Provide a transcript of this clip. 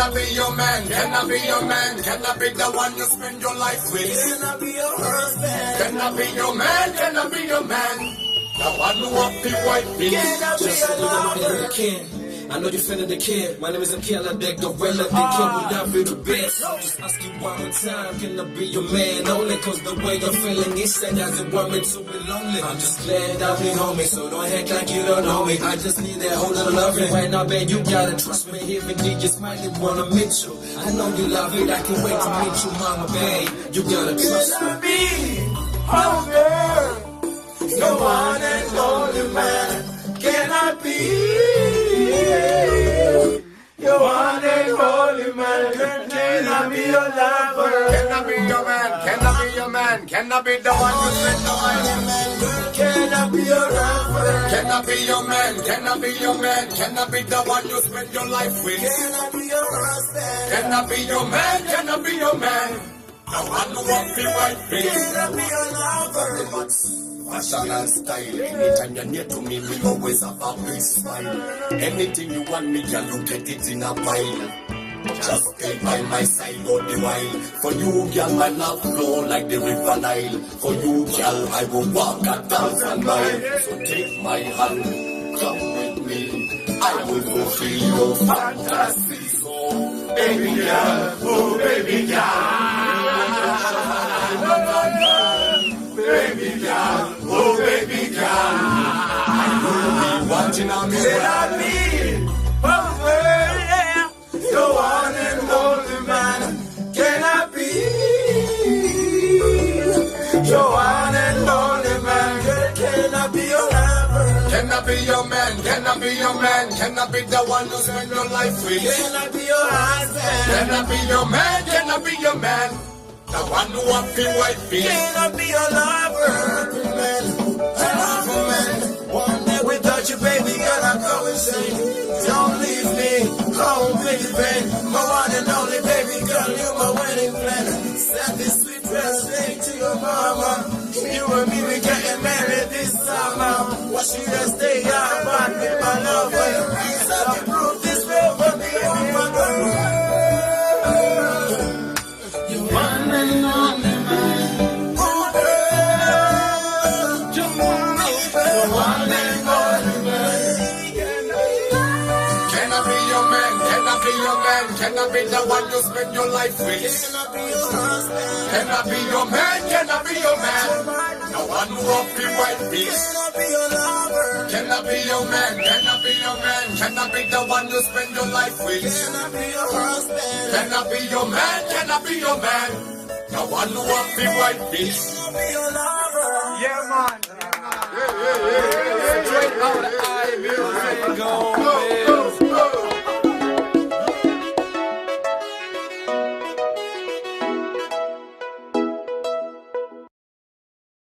I be your man? Can I be your man? Can I be the one you spend your life with? Can I be your husband? Can I be your man? Can I be your man? The one who up the white beat. Can I be Just your a little lover? kid. I know you're feeling the kid. My name is Akela, the gorilla. The kid will not be the best. Just ask you one more time, can I be your man? Only cause the way you're feeling it said doesn't want me to be lonely. I'm just glad I'll be homie, so don't act like you don't know me. I just need that whole little loving. Right now, babe, you gotta trust me. Even did you smiley wanna meet you. I know you love it, I can't wait to meet you, mama, babe. You gotta trust Can me. I be, oh girl, the one and only man? Can I be your one and only man? Can I be your lover? Can I be your man? Can I be your man? Can I be the one you spend your life with? Can I be your lover? Can I be your man? Can I be your man? Can I be the one you spend your life with? Can I be your husband? Can I be your man? Can I be your man? The one who up the white beat. Can I be your lover? Fashion and style. Anytime you're near to me always have a big smile. Anything you want me, girl, you get it in a pile. Just stay by my side all the while. For you, girl, my love flow like the river Nile. For you, girl, I will walk 1,000 miles. So take my hand, come with me. I will fulfill your fantasy. So, baby girl, oh baby girl. Baby girl, oh baby girl, I will be watching on me. Can I be, oh yeah, your one and only man? Can I be your one and only man? Can I be your lover? Can I be your man? Can I be your man? Can I be the one who spend your life with? Can I be your husband? Can I be your man? Can I be your man? The one who up the white beat. Can I be your lover? One day without you, baby girl, I go insane. Don't leave me, oh baby, babe. My one and only baby girl, you're my wedding planner. Send this sweet dress straight to your mama. You and me, we getting married this summer. What should I stay out back with my lover? So to prove this love for me, oh my girl. You one and only man. Oh girl, you one and only man. Can I be your man? Can I be your man? Can I be the one you spend your life with? Can I be your husband? Can I be your man? Can I be your man? The one who up the white beat. Can I be your lover? Can I be your man? Can I be your man? Can I be the one you spend your life with? Can I be your husband? Can I be your man? Can I be your man? The one who up the white beat. Can I be your lover? Yeah, man. Straight out of I music, go,